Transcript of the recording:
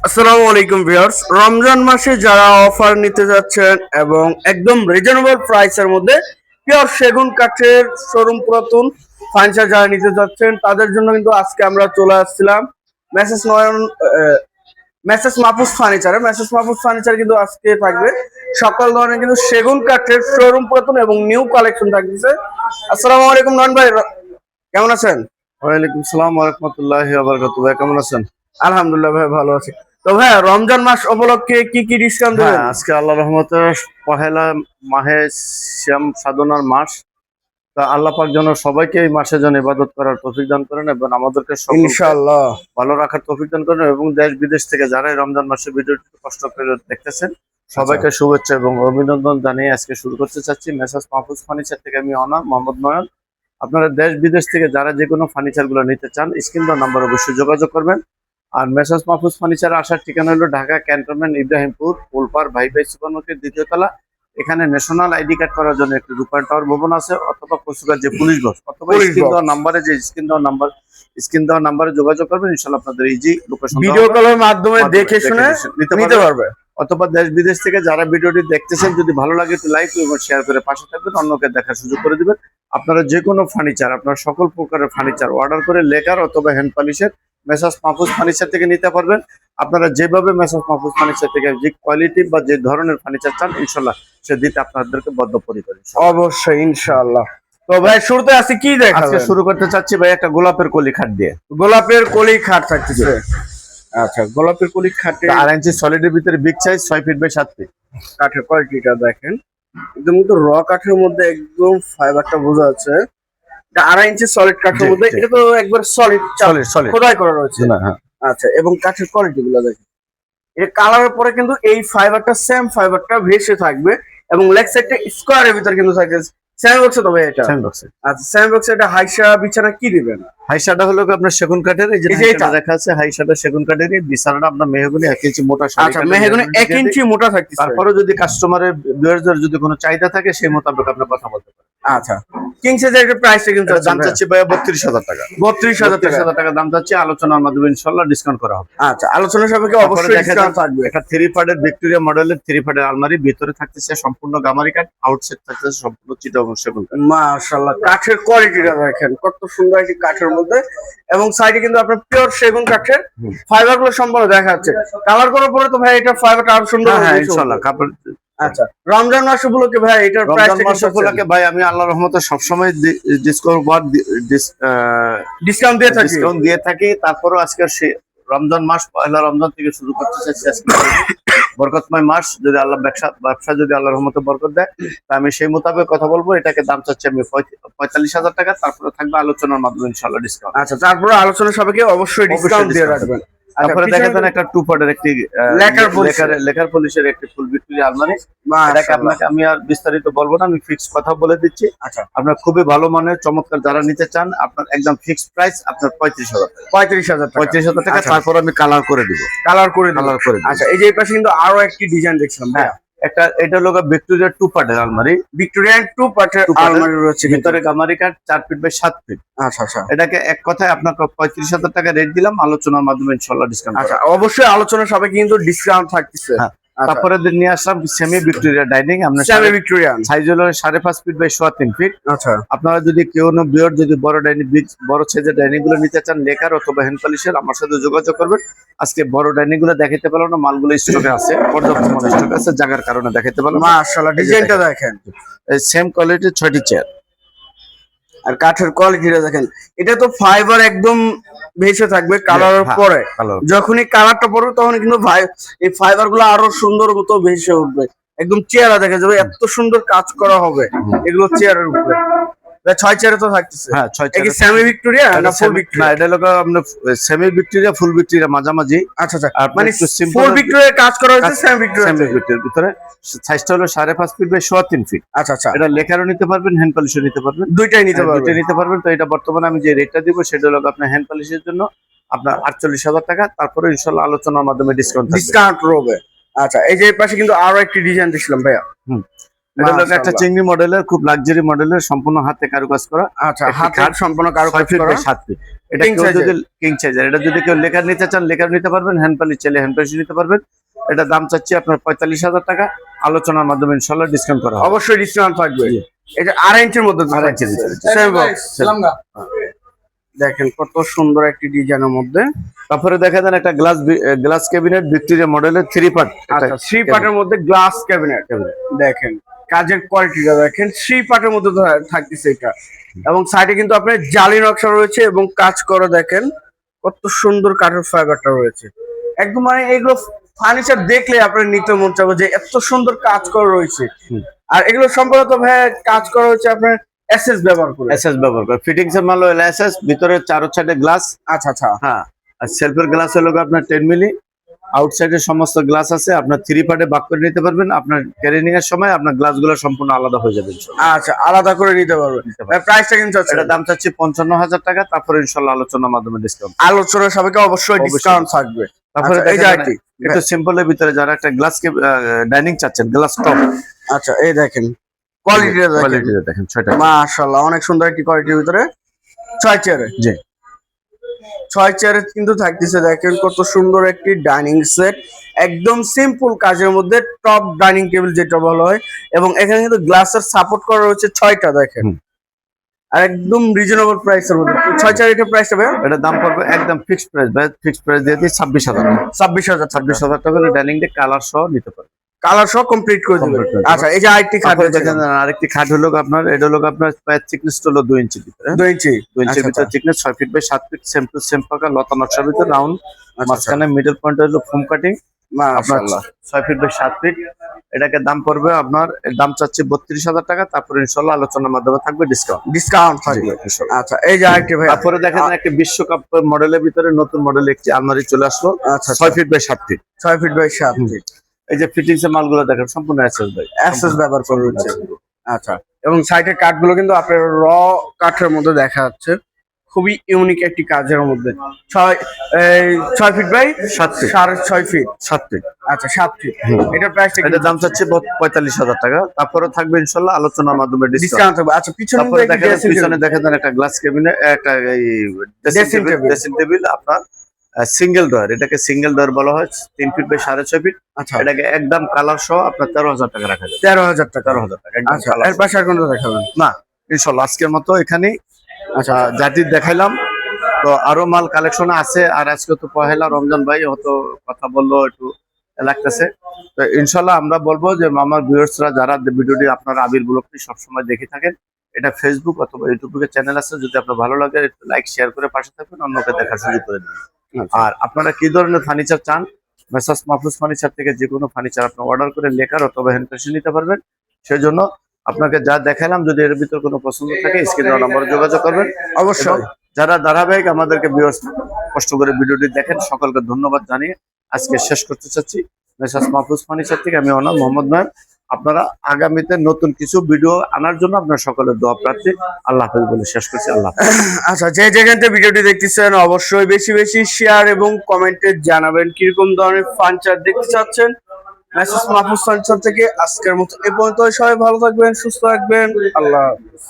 আসসালামু আলাইকুম ভিউয়ার্স, রমজান মাসে যারা অফার নিতে যাচ্ছেন এবং একদম রিজনেবল প্রাইসের মধ্যে পিওর সেগুন কাঠের শোরুম পুরাতন ফার্নিচার যারা নিতে যাচ্ছেন তাদের জন্য কিন্তু আজকে আমরা চলে আসছিলাম মেসেজ নয়ন মেসেজ মাহফুজ ফার্নিচার কিন্তু আজকে থাকবে সকল ধরনের কিন্তু সেগুন কাঠের শোরুম পুরাতন এবং নিউ কালেকশন থাকতেছে। আসসালামু আলাইকুম নয়ন ভাই, কেমন আছেন? ওয়ালাইকুম সালাম ওয়া রাহমাতুল্লাহি ওয়া বারাকাতুহু। ভাই কেমন আছেন? আলহামদুলিল্লাহ ভাই, ভালো আছি। তো ভাই রমজান মাস উপলক্ষে কি কি ডিসকাউন্ট হ্যাঁ, দেবেন? আজকে আল্লাহর রহমতে পহেলা মাহে সিয়াম সাধনার মাস। তা আল্লাহ পাক যেন সবাইকে এই মাসে যেন ইবাদত করার তৌফিক দান করেন এবং আমাদেরকে সকলকে ইনশাআল্লাহ ভালো রাখার তৌফিক দান করেন এবং দেশ বিদেশ থেকে যারা এই রমজান মাসে ভিডিওটি কষ্ট করে দেখতেছেন সবাইকে শুভেচ্ছা এবং অভিনন্দন জানিয়ে আজকে শুরু করতে চাচ্ছি। মেসাজ মাহফুজ ফার্নিচার থেকে আমি অনার মোহাম্মদ নয়ন। আপনারা দেশ বিদেশ থেকে যারা যে কোনো ফার্নিচার গুলো নিতে চান স্ক্রিন দেওয়া নাম্বার অবশ্যই যোগাযোগ করবেন। আর মেসাজ মাহফুজ ফার্নিচার আসার ঠিকানা হলো ঢাকা ক্যান্টনমেন্ট ইব্রাহিমপুর ফুলপার ভাই ভাই সুপার মার্কেট দ্বিতীয় তলা। এখানে ন্যাশনাল আইডি কার্ড করার জন্য একটি রূপায়ণ টাওয়ার ভবন আছে অথবা কচুগার যে পুলিশ বক্স অথবা স্ক্রিন দেওয়ার নাম্বারে যোগাযোগ করবেন। ইনশাআল্লাহ আপনাদের ইজি লোকেশন ভিডিও কলের মাধ্যমে দেখে শুনে নিতে পারবে। অথবা দেশ বিদেশ থেকে যারা ভিডিওটি দেখতেছেন যদি ভালো লাগে একটু লাইক এবং শেয়ার করে পাশে থাকবেন, অন্যকে দেখার সুযোগ করে দিবেন। আপনারা যে কোনো ফার্নিচার আপনার সকল প্রকারের ফার্নিচার অর্ডার করে লেকার অথবা হ্যান্ড পলিশের মেসাজ মাহফুজ ফার্নিচার থেকে নিতে পারবেন। আপনারা যেভাবে মেসাজ মাহফুজ ফার্নিচার থেকে যে কোয়ালিটি বা যে ধরনের ফার্নিচার চান ইনশাল্লাহ সে দিতে আপনাদেরকে বদ্ধপরিকর। অবশ্যই ইনশাআল্লাহ। তো ভাই শুরুতে আজকে কি আজকে দেখাবেন? শুরু করতে চাচ্ছি ভাই একটা গোলাপের কলি খাট দিয়ে। গোলাপের কলি খাট থাকতেছে। আচ্ছা, গোলাপের কলি খাটে 4 ইঞ্চি সলিডের ভিতরে big size 6 feet by 7 feet. কাঠের কোয়ালিটিটা দেখেন, একদম কিন্তু র কাঠের মধ্যে একদম ফাইবারটা বোঝা যাচ্ছে। এটা 2.5 ইঞ্চি সলিড কাঠের মধ্যে, এটা তো একবার সলিড সলিড খোদাই করা রয়েছে। হ্যাঁ। আচ্ছা, এবং কাঠের কোয়ালিটি গুলো দেখেন, এটা কালারের পরে কিন্তু এই ফাইবারটা সেম ফাইবারটা ভেসে থাকবে এবং লেগ সাইডটা স্কোয়ারের ভিতর কিন্তু থাকে সেম বক্স। তবে এটা সেম বক্সে আচ্ছা, সেম বক্সে এটা হাইসা বিছানা কি দিবেন? হাইসাটা হলো আপনার সেগুন কাঠের, এই যে এটা দেখা আছে হাইসাটা সেগুন কাঠের, বিছানাটা আপনার মেহগনি 1 ইঞ্চি মোটা শাড়ি। আচ্ছা, মেহগনি 1 ইঞ্চি মোটা থাকতেছে। তারপরে যদি কাস্টমারের ভিউয়ারদের যদি কোনো চাহিদা থাকে সেই মোতাবেক আপনি কথা বলতে পারেন। আচ্ছা, কিং সাইজের একটা প্রাইসটা কিন্তু দাম চাচ্ছি ভাই 32,000 টাকা। 32,000 টাকা দাম চাচ্ছি, আলোচনার মাধ্যমে ইনশাআল্লাহ ডিসকাউন্ট করা হবে। আচ্ছা, আলোচনা সাপেক্ষে অবশ্যই ডিসকাউন্ট থাকবে। এটা 3 পার্টের ভিক্টোরিয়া মডেলের 3 পার্টের আলমারি, ভিতরে থাকতেছে সম্পূর্ণ গামারি কাঠ, আউটসাইড থাকতেছে সম্পূর্ণ চিটাগং সেগুন কাঠ। মাশাআল্লাহ, কাঠের কোয়ালিটিটা দেখেন কত সুন্দর একটি কাঠের মধ্যে, এবং সাইডে কিন্তু আপনার পিওর সেগুন কাঠের ফাইবার গুলো সম্পূর্ণ দেখা যাচ্ছে। কালার করার পরে তো ভাই এটা ফাইবারটা আরো সুন্দর হবে। হ্যাঁ ইনশাআল্লাহ। কাপড় আচ্ছা, রমজান মাস উপলক্ষে ভাই এটার প্রাইসটা রমজান মাস উপলক্ষে ভাই আমি আল্লাহর রহমতে সবসময় ডিসকাউন্ট দিয়ে থাকি। তারপরও আজকে রমজান মাস পয়লা রমজান থেকে শুরু করতে চাচ্ছি। আজকে বরকতময় মাস, যদি আল্লাহ ব্যবসা যদি আল্লাহর রহমতে বরকত দেয় তা আমি সেই মোতাবেক কথা বলবো। এটাকে দাম চাচ্ছি আমি 45,000 টাকা। তারপরে থাকবে আলোচনার মাধ্যমে ইনশাআল্লাহ ডিসকাউন্ট। আচ্ছা, তারপরে আলোচনার সাপেক্ষে অবশ্যই ডিসকাউন্ট দিয়ে রাখবেন। তারপরে দেখেন একটা 2 পার্টের একটি লেকার পলিশের একটি ফুল ভিক্টোরিয়া আলমারি। এটাকে আপনাকে আমি আর বিস্তারিত বলবো না, আমি ফিক্স কথা বলে দিচ্ছি। আচ্ছা, আপনার খুবই ভালো মানের চমৎকার যারা নিতে চান আপনার একদম ফিক্সড প্রাইস আপনার 35,000 টাকা। তারপর আমি কালার করে দিব। আচ্ছা, এই যে এই পাশে কিন্তু আরো একটি ডিজাইন দেখছিলাম। হ্যাঁ, এটা হলো ভিক্টোরিয়া 2 পার্টের আলমারি। ভিক্টোরিয়ান 2 পার্টের আলমারি রয়েছে, ভিতরে গামারি কাঠ 4 ফিট বাই 7 ফিট। আচ্ছা, এটাকে এক কথায় আপনাকে 35,000 টাকা রেট দিলাম, আলোচনার মাধ্যমে ইনশাআল্লাহ ডিসকাউন্ট। আচ্ছা, অবশ্যই আলোচনার সাপেক্ষে কিন্তু ডিসকাউন্ট থাকতেছে। তারপরে নিয়ে আসলাম semi Victoria dining. Semi Victorian size হলো 5.5 ফিট বাই 3 ফিট। আচ্ছা, আপনারা যদি কেউ যদি বড় ডাইনিং বড় সাইজের ডাইনিং গুলো নিতে চান লেকার অথবা হ্যান্ড পলিশের আমার সাথে যোগাযোগ করবেন। আজকে বড় ডাইনিং গুলো দেখাতে পারলাম না, মালগুলো স্টকে আছে, পর্যাপ্ত মাল স্টক আছে, জায়গার কারণে দেখাতে পারলাম। মাশাআল্লাহ, ডিজাইনটা দেখেন, সেম কোয়ালিটির 6টি চেয়ার। আর কাঠের কোয়ালিটিটা দেখেন, এটা তো ফাইবার একদম ভেসে থাকবে কালারের পরে। যখনই কালারটা পড়বে তখন কিন্তু এই ফাইবার গুলো আরো সুন্দর মতো ভেসে উঠবে, একদম চেহারা দেখা যাবে, এত সুন্দর কাজ করা হবে এগুলো চেয়ারের উপরে। 6 চেয়ারে তো থাকতেছে। হ্যাঁ, 6 চেয়ার। সেমি ভিক্টোরিয়া না ফুল ভিক্টোরিয়া? না, এটা হলো আপনার সেমি ভিক্টোরিয়া ফুল ভিক্টোরিয়া মাঝামাঝি। আচ্ছা, মানে ফুল ভিক্টোরিয়া কাজ করা হয়েছে সেমি ভিক্টোরিয়ার ভিতরে। সাইজটা হলো 5.5 ফিট বাই 3 ফিট। আচ্ছা, এটা লেখারও নিতে পারবেন, হ্যান্ড পলিশও নিতে পারবেন, দুইটাই নিতে পারবেন। তো এটা বর্তমানে আমি যে রেটটা দিব সেটা হলো আপনার হ্যান্ড পলিশের জন্য আপনার 48,000 টাকা। তারপরে ইনশাআল্লাহ আলোচনার মাধ্যমে ডিসকাউন্ট হবে। আচ্ছা, এই যে পাশে কিন্তু আরো একটি ডিজাইন দেখছিলাম ভাইয়া। এটা হলো একটা চিংড়ি মডেলের, খুব লাক্সারি মডেলের, সম্পূর্ণ হাতে কারুকাজ করা। আচ্ছা, হাতে সম্পূর্ণ কারুকাজ করা, 6 ফিট বাই 7 ফিট। এটা King কেউ size যদি কিং সাইজের, এটা যদি কেউ লেকার নিতে চান লেকার নিতে পারবেন, হ্যান্ড পালি চাইলে হ্যান্ড পালি নিতে পারবেন। এটা দাম চাচ্ছি আপনার 45,000 টাকা, আলোচনার মাধ্যমে ইনশাল্লাহ ডিসকাউন্ট করা হবে। অবশ্যই ডিসকাউন্ট থাকবে। এটা 2.5 ইঞ্চির মধ্যে, 2.5 ইঞ্চির ভিতরে। Same box। দেখেন কত সুন্দর একটি ডিজাইনের মধ্যে। তারপরে দেখা যান একটা গ্লাস ক্যাবিনেট ভিক্টোরিয়া মডেলের 3 পার্ট। আচ্ছা 3 পার্টের মধ্যে গ্লাস ক্যাবিনেট। দেখেন কাজের কোয়ালিটিটা দেখেন, 3 পার্টের মধ্যে থাকতেছে এটা, এবং সাইডে কিন্তু আপনার জালি নকশা রয়েছে এবং কাজ করা দেখেন কত সুন্দর কাঠের ফাইবারটা রয়েছে। একদম মানে এগুলো ফার্নিচার দেখলে আপনার নিতে মন চাবে যে এত সুন্দর কাজ করা রয়েছে। আর এগুলো সম্ভবত ভাই কাজ করা হচ্ছে আপনার এসএস ব্যবহার করে। এসএস ব্যবহার করে, ফিটিংস এর মাল হলো এসএস, ভিতরে চারো সাইডে গ্লাস। আচ্ছা আচ্ছা, হ্যাঁ, আর সেলফের গ্লাস হলো আপনার 10 মিলি, আউটসাইডে সমস্ত গ্লাস আছে। আপনার 3 পার্টে ভাগ করে নিতে পারবেন, আপনার ক্যারিং এর সময় আপনার গ্লাসগুলো সম্পূর্ণ আলাদা হয়ে যাবে ইনশাআল্লাহ। আচ্ছা আলাদা করে নিতে পারবেন। প্রাইসটা কিন্তু এটা দাম চাচ্ছি 55,000 টাকা, তারপরে ইনশাআল্লাহ আলোচনার মাধ্যমে ডিসকাউন্ট। আলোচনার সাপেক্ষে অবশ্যই ডিসকাউন্ট থাকবে। তারপরে এই যে আইটি একটু সিম্পলের ভিতরে যারা একটা গ্লাস ডাইনিং চাচ্ছেন, গ্লাস টপ। আচ্ছা এই দেখেন কোয়ালিটিটা দেখেন 6টা, মাশাআল্লাহ অনেক সুন্দর একটি কোয়ালিটির ভিতরে 6 চেয়ারে। জি 6 চেয়ারে কিন্তু থাকতেছে দেখেন কত সুন্দর একটি ডাইনিং সেট, একদম সিম্পল কাজের মধ্যে টপ ডাইনিং টেবিল যেটা বলা হয়, এবং এখানে কিন্তু গ্লাসের সাপোর্ট করা রয়েছে 6টা দেখেন, আর একদম রিজনেবল প্রাইসের মধ্যে। 6 চেয়ার এটা প্রাইস হবে, এটা দাম পড়বে একদম ফিক্সড প্রাইস, ফিক্সড প্রাইস দিয়ে দিই 26,000 টাকা। 26,000 টাকা করে ডাইনিং ডে কালার সহ নিতে পারবেন, কালার সহ কমপ্লিট করে দিবেন। Complete করে দিবেন। আচ্ছা এই যে আইটি খাট দেখেন আরেকটি খাট হলো আপনার, এটা হলো আপনার থিকনেস হলো 2 ইঞ্চি ভিতরে, 2 ইঞ্চি 2 ইঞ্চির ভিতরে thickness, 6 feet by 7 feet, same to same পাকা লতা নকশার ভিতরে রাউন্ড, মাঝখানে মিডল পয়েন্ট হলো ফোম কাটিং, আপনার মাশাআল্লাহ 6 ফিট বাই 7 ফিট। এটাকে দাম পড়বে আপনার, এর দাম চাচ্ছি 32,000 টাকা, তারপরে ইনশাআল্লাহ আলোচনার মাধ্যমে থাকবে ডিসকাউন্ট থাকবে। ইনশাআল্লাহ। আচ্ছা এই যে আইটি ভাই, তারপরে দেখেন একটা বিশ্বকাপ মডেলের ভিতরে নতুন মডেল একটি আলমারি চলে আসলো, আচ্ছা 6 feet by 7 feet. 6 feet by 7 feet. এই যে ফিটিংস এর মালগুলো দেখেন সম্পূর্ণ এসএস ভাই, অ্যাক্সেস ব্যবহার করে রয়েছে। আচ্ছা এবং সাইডের কাঠগুলো কিন্তু আপনার র কাঠের মধ্যে দেখা যাচ্ছে, খুবই ইউনিক একটি কাজের মধ্যে। 6 feet by 7 feet, 6.5 feet. 7 feet. আচ্ছা 7 ফিট। এটা প্রাইসটা এটা দাম চাচ্ছে 45,000 টাকা, তারপরে থাকবে ইনশাআল্লাহ আলোচনার মাধ্যমে ডিসকাউন্ট। ডিসকাউন্ট হবে। আচ্ছা তারপরে পিছনে পিছনে দেখেন একটা গ্লাস কেবিনেট, একটা এই ড্রেসিং টেবিল আপনার সিঙ্গেল ডোর, এটাকে সিঙ্গেল ডোর বলা হয়, 3 ফিট বাই 6.5 ফিট। আচ্ছা এটাকে একদম কালার সহ আপনার 13,000 টাকা রাখা যাবে। 13,000 টাকা। 13,000 টাকা একদম আচ্ছা colour এর পাশে আর কোনটা দেখাবেন? না, ইনশাআল্লাহ আজকের মতো এখানেই। আচ্ছা জাতি দেখাইলাম, তো আরো মাল কালেকশন আছে। আর আজকে তো পহেলা রমজান ভাই, হয়তো কথা বললো একটু লাগতেছে, তো ইনশাআল্লাহ আমরা বলবো যে আমার ভিউয়ার্সরা যারা ভিডিওটি আপনারা আবির ব্লগটি সবসময় দেখে থাকেন, এটা ফেসবুক অথবা ইউটিউবে চ্যানেল আছে, যদি আপনার ভালো লাগে একটু লাইক শেয়ার করে পাশে থাকবেন, অন্যকে দেখার সুযোগ করে দেবেন। আর আপনারা কি ধরনের ফার্নিচার চান, মেসার্স মাহফুজ ফার্নিচার থেকে যে কোনো ফার্নিচার আপনি অর্ডার করে লেকার অথবা হ্যান্ড প্রেসে নিতে পারবেন। সেই জন্য আপনাকে যা দেখালাম, যদি এর ভিতর কোনো পছন্দ থাকে স্ক্রিনে নম্বরে যোগাযোগ করবেন অবশ্যই। যারা ধারাবাহিক আমাদেরকে ভিউয়ার্স কষ্ট করে ভিডিওটি দেখেন, সকলকে ধন্যবাদ জানিয়ে আজকে শেষ করতে চাচ্ছি। মেসার্স মাহফুজ ফার্নিচার থেকে আমি অনাম মোহাম্মদ নয়ন। আপনারা আগামীতে নতুন কিছু ভিডিও আনার জন্য আপনার সকলের দোয়া প্রার্থী। আল্লাহ হাফেজ বলে শেষ করছি। আল্লাহ হাফেজ। আচ্ছা যে যেখান থেকে ভিডিওটি দেখতেছেন অবশ্যই বেশি বেশি শেয়ার এবং কমেন্টে জানাবেন কিরকম ধরনের ফার্নিচার দেখতে চাচ্ছেন। মেসার্স মাহফুজ ফার্নিচার থেকে আজকের মতো এ পর্যন্ত। সবাই ভালো থাকবেন, সুস্থ থাকবেন। আল্লাহ হাফেজ।